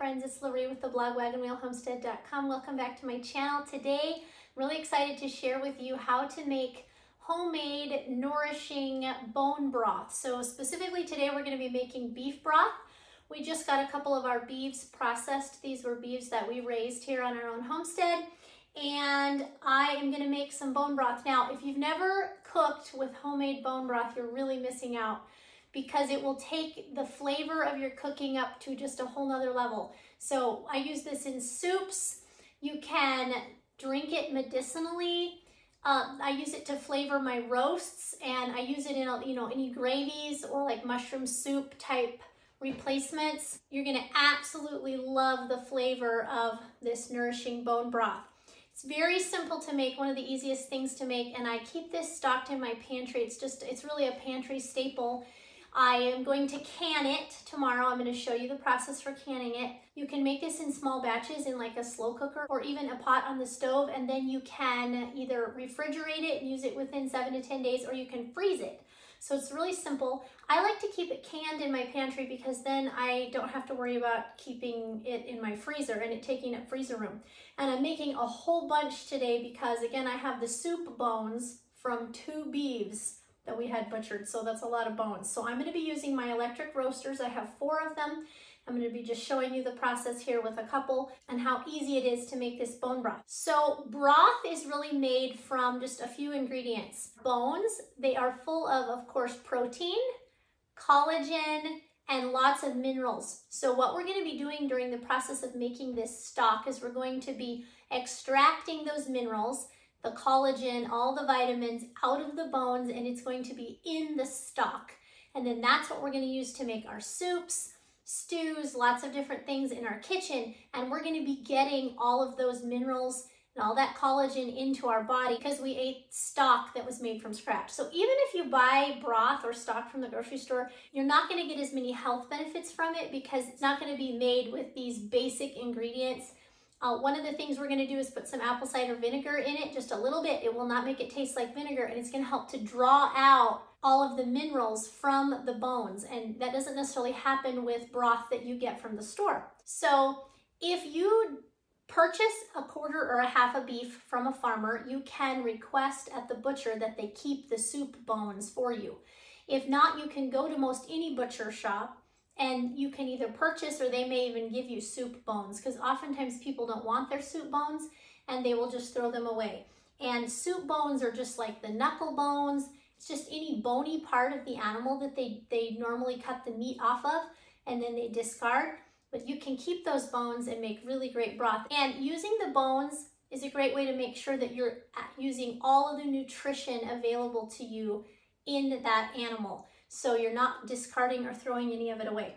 friends, it's Loree with the blog wagonwheelhomestead.com. Welcome back to my channel. Today, I'm really excited to share with you how to make homemade nourishing bone broth. So specifically today, we're going to be making beef broth. We just got a couple of our beeves processed. These were beeves that we raised here on our own homestead. And I am going to make some bone broth. Now, if you've never cooked with homemade bone broth, you're really missing out, because it will take the flavor of your cooking up to just a whole nother level. So I use this in soups. You can drink it medicinally. I use it to flavor my roasts, and I use it in any gravies or like mushroom soup type replacements. You're gonna absolutely love the flavor of this nourishing bone broth. It's very simple to make, one of the easiest things to make, and I keep this stocked in my pantry. It's really a pantry staple. I am going to can it tomorrow. I'm going to show you the process for canning it. You can make this in small batches in like a slow cooker or even a pot on the stove, and then you can either refrigerate it and use it within 7 to 10 days, or you can freeze it. So it's really simple. I like to keep it canned in my pantry because then I don't have to worry about keeping it in my freezer and it taking up freezer room. And I'm making a whole bunch today because, again, I have the soup bones from 2 beeves that we had butchered, so that's a lot of bones. So I'm going to be using my electric roasters. I have 4 of them. I'm going to be just showing you the process here with a couple and how easy it is to make this bone broth. So broth is really made from just a few ingredients. Bones, they are full of course, protein, collagen, and lots of minerals. So what we're going to be doing during the process of making this stock is we're going to be extracting those minerals, the collagen, all the vitamins out of the bones, and it's going to be in the stock. And then that's what we're going to use to make our soups, stews, lots of different things in our kitchen. And we're going to be getting all of those minerals and all that collagen into our body because we ate stock that was made from scratch. So even if you buy broth or stock from the grocery store, you're not going to get as many health benefits from it because it's not going to be made with these basic ingredients. One of the things we're going to do is put some apple cider vinegar in it, just a little bit. It will not make it taste like vinegar, and it's going to help to draw out all of the minerals from the bones. And that doesn't necessarily happen with broth that you get from the store. So if you purchase a quarter or a half a beef from a farmer, you can request at the butcher that they keep the soup bones for you. If not, you can go to most any butcher shop and you can either purchase, or they may even give you soup bones, because oftentimes people don't want their soup bones and they will just throw them away. And soup bones are just like the knuckle bones. It's just any bony part of the animal that they normally cut the meat off of and then they discard. But you can keep those bones and make really great broth. And using the bones is a great way to make sure that you're using all of the nutrition available to you in that animal. So you're not discarding or throwing any of it away.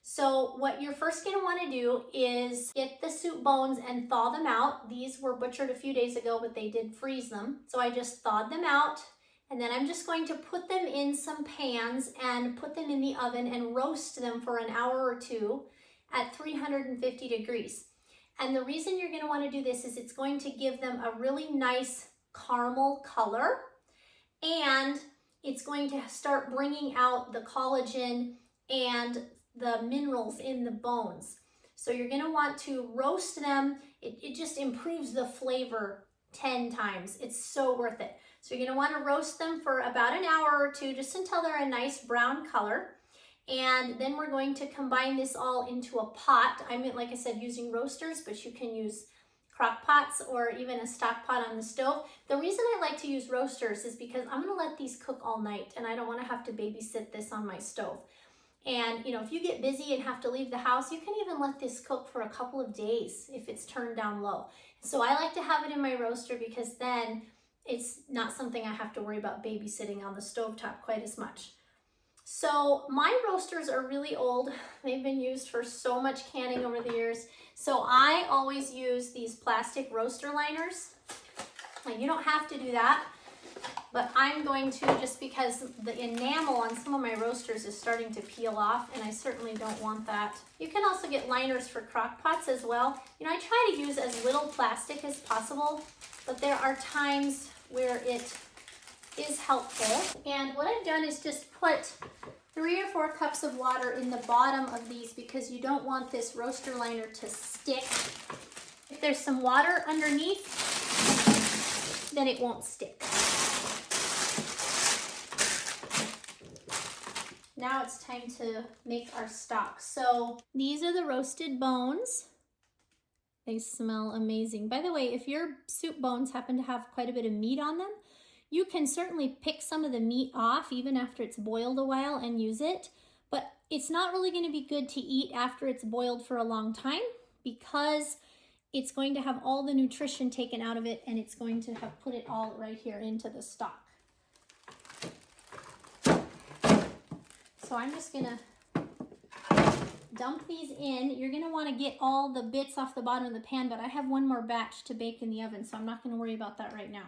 So what you're first going to want to do is get the soup bones and thaw them out. These were butchered a few days ago, but they did freeze them. So I just thawed them out. And then I'm just going to put them in some pans and put them in the oven and roast them for an hour or 2 at 350 degrees. And the reason you're going to want to do this is it's going to give them a really nice caramel color, and it's going to start bringing out the collagen and the minerals in the bones. So you're going to want to roast them. It just improves the flavor 10 times. It's so worth it. So you're going to want to roast them for about an hour or 2, just until they're a nice brown color. And then we're going to combine this all into a pot. I'm, like I said, using roasters, but you can use crock pots or even a stock pot on the stove. The reason I like to use roasters is because I'm going to let these cook all night, and I don't want to have to babysit this on my stove. And if you get busy and have to leave the house, you can even let this cook for a couple of days if it's turned down low. So I like to have it in my roaster because then it's not something I have to worry about babysitting on the stovetop quite as much. So my roasters are really old. They've been used for so much canning over the years. So I always use these plastic roaster liners. Now, you don't have to do that, but I'm going to, just because the enamel on some of my roasters is starting to peel off, and I certainly don't want that. You can also get liners for crock pots as well. I try to use as little plastic as possible, but there are times where it is helpful. And what I've done is just put 3 or 4 cups of water in the bottom of these because you don't want this roaster liner to stick. If there's some water underneath, then it won't stick. Now it's time to make our stock. So these are the roasted bones. They smell amazing. By the way, if your soup bones happen to have quite a bit of meat on them, you can certainly pick some of the meat off even after it's boiled a while and use it. But it's not really going to be good to eat after it's boiled for a long time because it's going to have all the nutrition taken out of it and it's going to have put it all right here into the stock. So I'm just gonna dump these in. You're gonna wanna get all the bits off the bottom of the pan, but I have one more batch to bake in the oven, so I'm not gonna worry about that right now.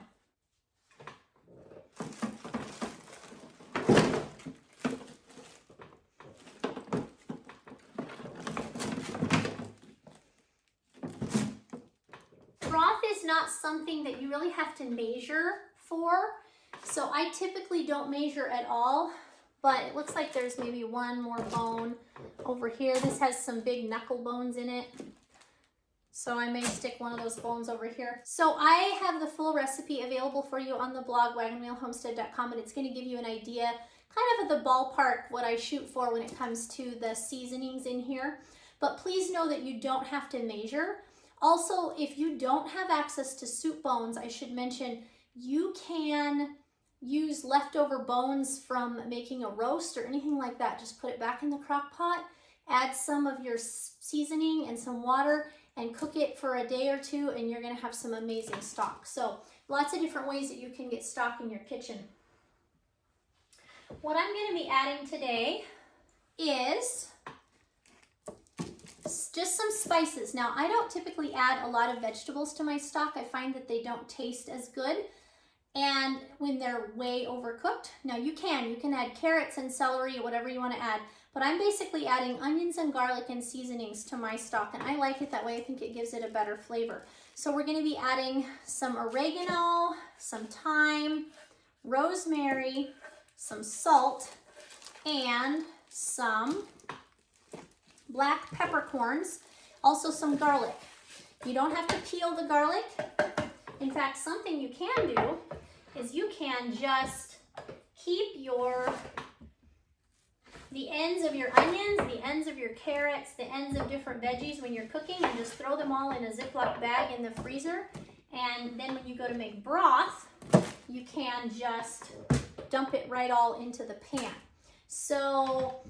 Broth is not something that you really have to measure for, so I typically don't measure at all. But it looks like there's maybe one more bone over here. This has some big knuckle bones in it. So I may stick one of those bones over here. So I have the full recipe available for you on the blog, wagonwheelhomestead.com, and it's going to give you an idea, kind of at the ballpark, what I shoot for when it comes to the seasonings in here. But please know that you don't have to measure. Also, if you don't have access to soup bones, I should mention, you can use leftover bones from making a roast or anything like that. Just put it back in the crock pot, add some of your seasoning and some water, and cook it for a day or two, and you're gonna have some amazing stock. So lots of different ways that you can get stock in your kitchen. What I'm gonna be adding today is just some spices. Now, I don't typically add a lot of vegetables to my stock. I find that they don't taste as good and when they're way overcooked. Now you can add carrots and celery, whatever you want to add, but I'm basically adding onions and garlic and seasonings to my stock, and I like it that way. I think it gives it a better flavor. So we're going to be adding some oregano, some thyme, rosemary, some salt, and some black peppercorns, also some garlic. You don't have to peel the garlic. In fact, something you can do is you can just keep the ends of your onions, the ends of your carrots, the ends of different veggies when you're cooking, and just throw them all in a Ziploc bag in the freezer. And then when you go to make broth, you can just dump it right all into the pan. So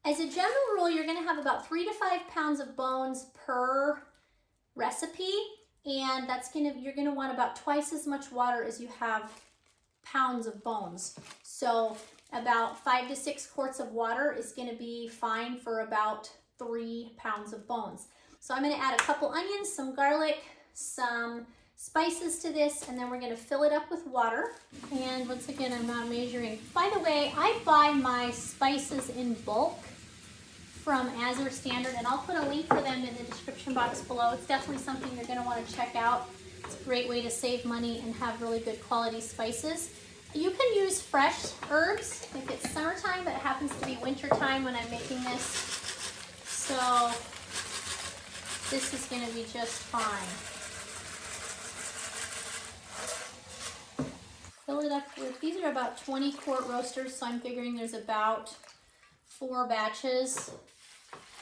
as a general rule, you're gonna have about 3 to 5 pounds of bones per recipe. And you're gonna want about twice as much water as you have pounds of bones. So about 5 to 6 quarts of water is gonna be fine for about 3 pounds of bones. So I'm gonna add a couple onions, some garlic, some spices to this, and then we're gonna fill it up with water. And once again, I'm not measuring. By the way, I buy my spices in bulk from Azure Standard, and I'll put a link for them in the description box below. It's definitely something you're gonna wanna check out. It's a great way to save money and have really good quality spices. You can use fresh herbs if it's summertime, but it happens to be winter time when I'm making this. So this is gonna be just fine. Fill it up with, these are about 20 quart roasters, so I'm figuring there's about 4 batches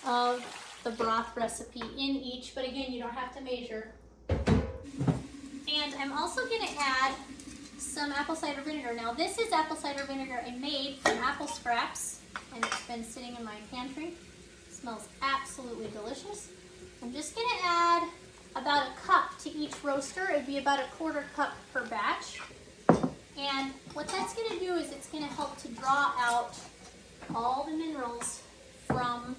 of the broth recipe in each, but again, you don't have to measure. And I'm also gonna add some apple cider vinegar. Now this is apple cider vinegar I made from apple scraps, and it's been sitting in my pantry. It smells absolutely delicious. I'm just gonna add about a cup to each roaster. It'd be about a 1/4 cup per batch. And what that's gonna do is it's gonna help to draw out all the minerals from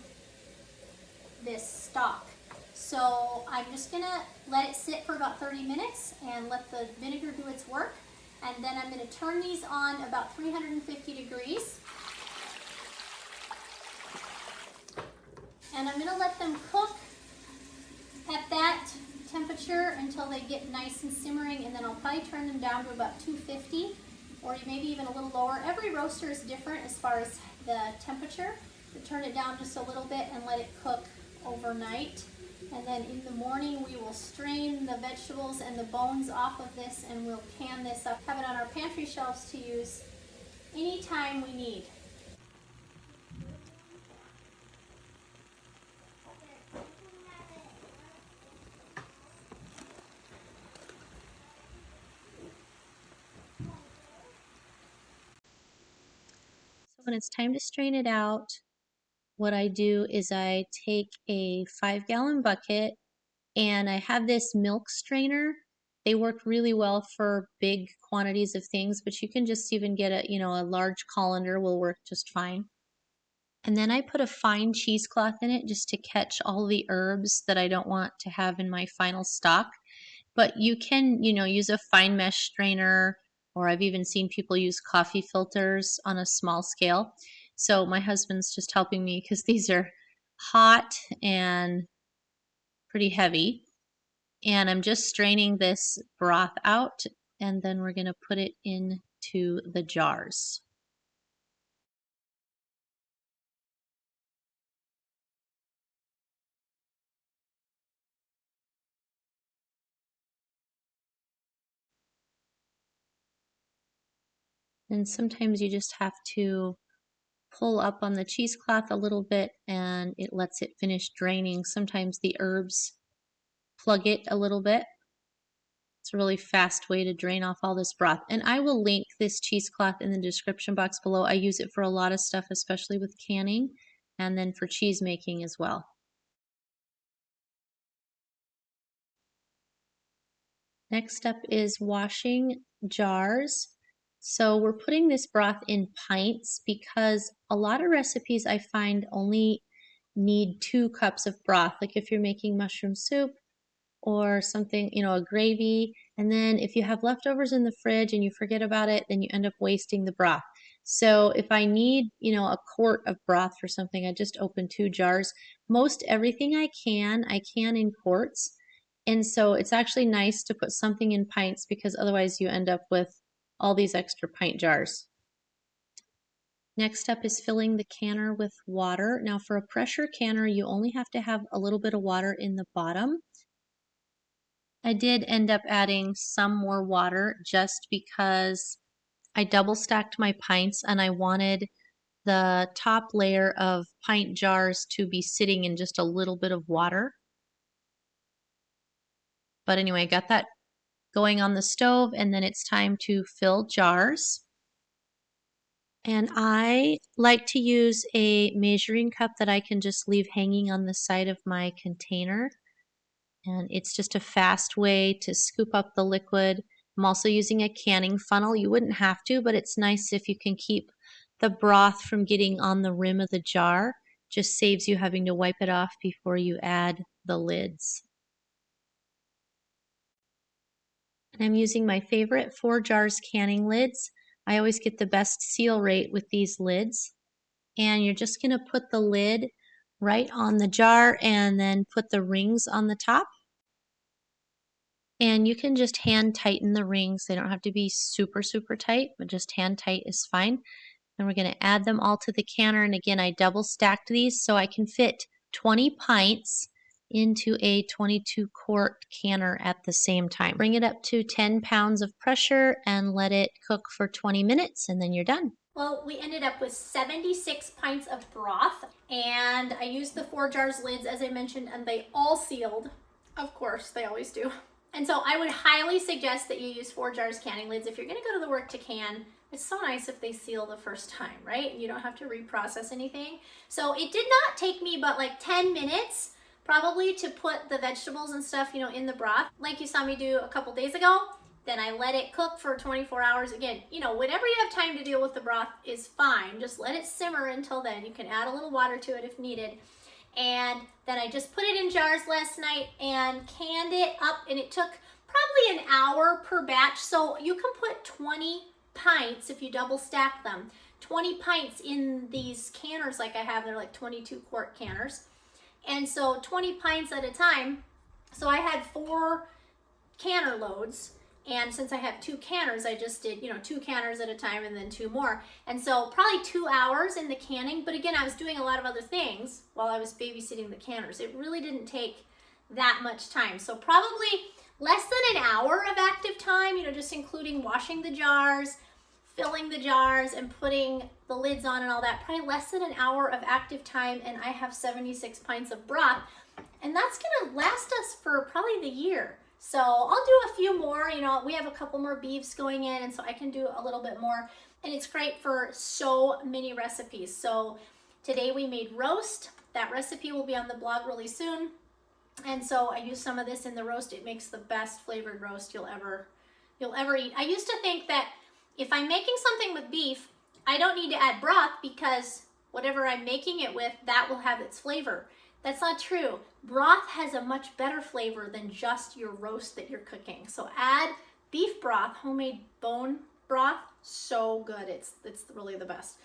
this stock. So I'm just gonna let it sit for about 30 minutes and let the vinegar do its work. And then I'm gonna turn these on about 350 degrees. And I'm gonna let them cook at that temperature until they get nice and simmering, and then I'll probably turn them down to about 250, or maybe even a little lower. Every roaster is different as far as the temperature, to turn it down just a little bit and let it cook overnight. And then in the morning we will strain the vegetables and the bones off of this, and we'll can this up, have it on our pantry shelves to use anytime we need. So when it's time to strain it out, what I do is I take a 5-gallon bucket, and I have this milk strainer. They work really well for big quantities of things, but you can just even get a large colander will work just fine. And then I put a fine cheesecloth in it just to catch all the herbs that I don't want to have in my final stock. But you can, use a fine mesh strainer, or I've even seen people use coffee filters on a small scale. So my husband's just helping me because these are hot and pretty heavy. And I'm just straining this broth out, and then we're going to put it into the jars. And sometimes you just have to pull up on the cheesecloth a little bit and it lets it finish draining. Sometimes the herbs plug it a little bit. It's a really fast way to drain off all this broth. And I will link this cheesecloth in the description box below. I use it for a lot of stuff, especially with canning, and then for cheese making as well. Next up is washing jars. So we're putting this broth in pints because a lot of recipes I find only need 2 cups of broth. Like if you're making mushroom soup or something, a gravy. And then if you have leftovers in the fridge and you forget about it, then you end up wasting the broth. So if I need, a quart of broth for something, I just open 2 jars. Most everything I can in quarts. And so it's actually nice to put something in pints because otherwise you end up with all these extra pint jars. Next up is filling the canner with water. Now for a pressure canner, you only have to have a little bit of water in the bottom. I did end up adding some more water just because I double stacked my pints and I wanted the top layer of pint jars to be sitting in just a little bit of water. But anyway, I got that going on the stove, and then it's time to fill jars. And I like to use a measuring cup that I can just leave hanging on the side of my container. And it's just a fast way to scoop up the liquid. I'm also using a canning funnel. You wouldn't have to, but it's nice if you can keep the broth from getting on the rim of the jar. Just saves you having to wipe it off before you add the lids. And I'm using my favorite 4 jars canning lids. I always get the best seal rate with these lids. And you're just going to put the lid right on the jar and then put the rings on the top. And you can just hand tighten the rings. They don't have to be super, super tight, but just hand tight is fine. And we're going to add them all to the canner. And again, I double stacked these so I can fit 20 pints into a 22-quart canner at the same time. Bring it up to 10 pounds of pressure and let it cook for 20 minutes, and then you're done. Well, we ended up with 76 pints of broth, and I used the 4 jars lids, as I mentioned, and they all sealed. Of course, they always do. And so I would highly suggest that you use 4 jars canning lids. If you're gonna go to the work to can, it's so nice if they seal the first time, right? You don't have to reprocess anything. So it did not take me but like 10 minutes probably to put the vegetables and stuff, in the broth, like you saw me do a couple days ago. Then I let it cook for 24 hours. Again, whatever you have time to deal with the broth is fine. Just let it simmer until then. You can add a little water to it if needed. And then I just put it in jars last night and canned it up, and it took probably an hour per batch. So you can put 20 pints if you double stack them. 20 pints in these canners like I have. They're like 22-quart canners. And so 20 pints at a time. So I had 4 canner loads, And since I have 2 canners, I just did, 2 canners at a time and then 2 more. And so probably 2 hours in the canning. But again, I was doing a lot of other things while I was babysitting the canners. It really didn't take that much time. So probably less than an hour of active time, just including washing the jars, filling the jars, and putting the lids on and all that. Probably less than an hour of active time, and I have 76 pints of broth. And that's gonna last us for probably the year. So I'll do a few more, we have a couple more beefs going in, and so I can do a little bit more. And it's great for so many recipes. So today we made roast. That recipe will be on the blog really soon. And so I use some of this in the roast. It makes the best flavored roast you'll ever eat. I used to think that if I'm making something with beef, I don't need to add broth because whatever I'm making it with, that will have its flavor. That's not true. Broth has a much better flavor than just your roast that you're cooking. So add beef broth, homemade bone broth, so good. It's really the best.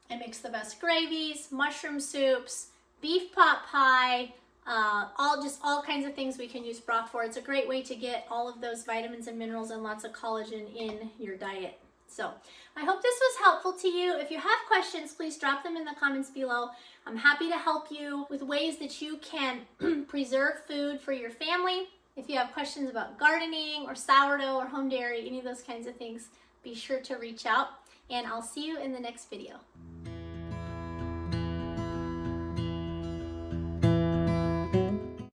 It makes the best gravies, mushroom soups, beef pot pie, all kinds of things we can use broth for. It's a great way to get all of those vitamins and minerals and lots of collagen in your diet. So I hope this was helpful to you. If you have questions, please drop them in the comments below. I'm happy to help you with ways that you can preserve food for your family. If you have questions about gardening or sourdough or home dairy, any of those kinds of things, be sure to reach out, and I'll see you in the next video.